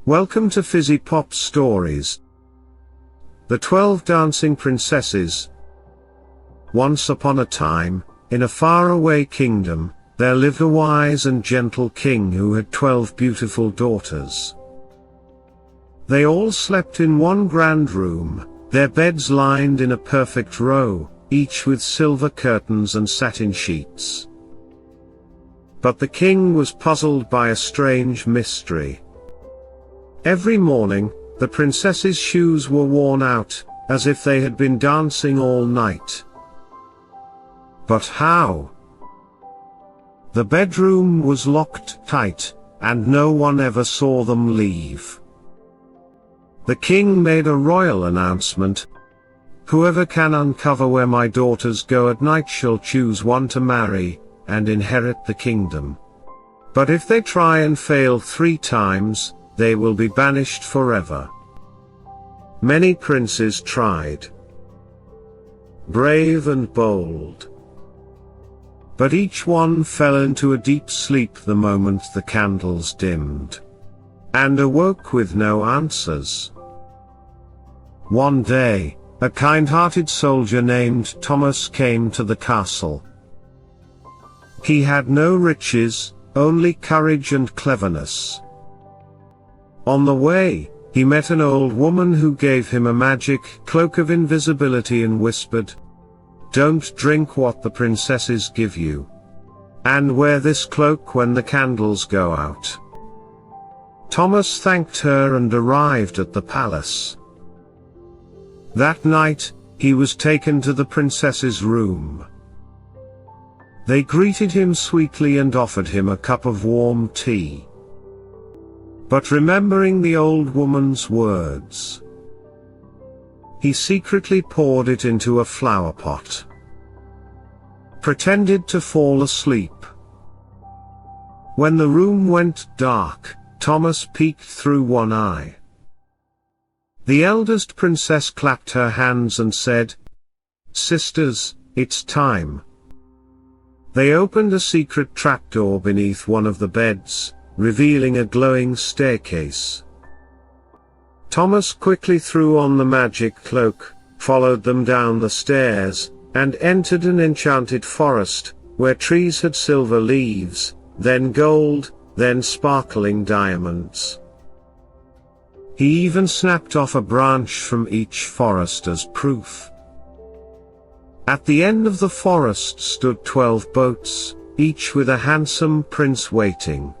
Welcome to Fizzy Pop Stories. The 12 Dancing Princesses. Once upon a time, in a faraway kingdom, there lived a wise and gentle king who had 12 beautiful daughters. They all slept in one grand room, their beds lined in a perfect row, each with silver curtains and satin sheets. But the king was puzzled by a strange mystery. Every morning, the princesses' shoes were worn out, as if they had been dancing all night. But how? The bedroom was locked tight, and no one ever saw them leave. The king made a royal announcement. Whoever can uncover where my daughters go at night shall choose one to marry, and inherit the kingdom. But if they try and fail 3 times, they will be banished forever. Many princes tried. Brave and bold. But each one fell into a deep sleep the moment the candles dimmed, and awoke with no answers. One day, a kind-hearted soldier named Thomas came to the castle. He had no riches, only courage and cleverness. On the way, he met an old woman who gave him a magic cloak of invisibility and whispered, "Don't drink what the princesses give you. And wear this cloak when the candles go out." Thomas thanked her and arrived at the palace. That night, he was taken to the princesses' room. They greeted him sweetly and offered him a cup of warm tea. But remembering the old woman's words, he secretly poured it into a flower pot, pretended to fall asleep. When the room went dark, Thomas peeked through one eye. The eldest princess clapped her hands and said, "Sisters, it's time." They opened a secret trapdoor beneath one of the beds, revealing a glowing staircase. Thomas quickly threw on the magic cloak, followed them down the stairs, and entered an enchanted forest, where trees had silver leaves, then gold, then sparkling diamonds. He even snapped off a branch from each forest as proof. At the end of the forest stood 12 boats, each with a handsome prince waiting.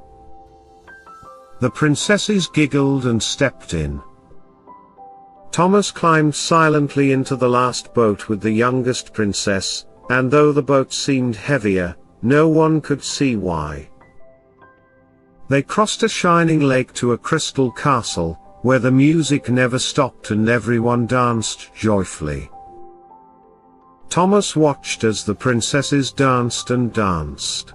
The princesses giggled and stepped in. Thomas climbed silently into the last boat with the youngest princess, and though the boat seemed heavier, no one could see why. They crossed a shining lake to a crystal castle, where the music never stopped and everyone danced joyfully. Thomas watched as the princesses danced and danced,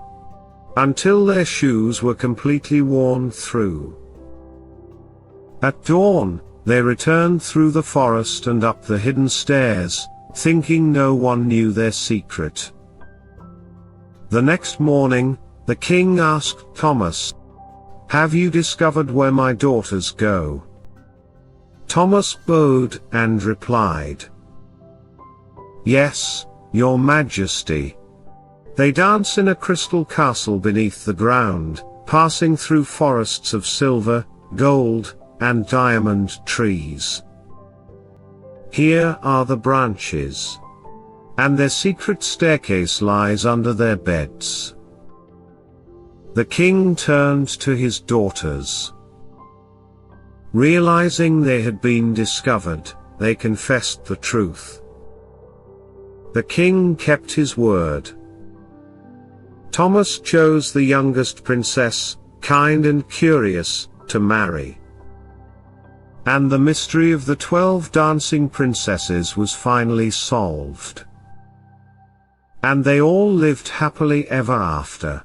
until their shoes were completely worn through. At dawn, they returned through the forest and up the hidden stairs, thinking no one knew their secret. The next morning, the king asked Thomas, "Have you discovered where my daughters go?" Thomas bowed and replied, "Yes, Your Majesty. They dance in a crystal castle beneath the ground, passing through forests of silver, gold, and diamond trees. Here are the branches, and their secret staircase lies under their beds." The king turned to his daughters. Realizing they had been discovered, they confessed the truth. The king kept his word. Thomas chose the youngest princess, kind and curious, to marry. And the mystery of the 12 dancing princesses was finally solved. And they all lived happily ever after.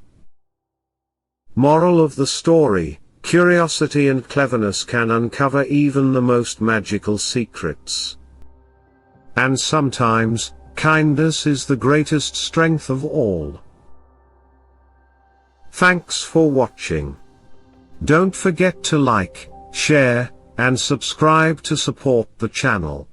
Moral of the story: curiosity and cleverness can uncover even the most magical secrets. And sometimes, kindness is the greatest strength of all. Thanks for watching. Don't forget to like, share, and subscribe to support the channel.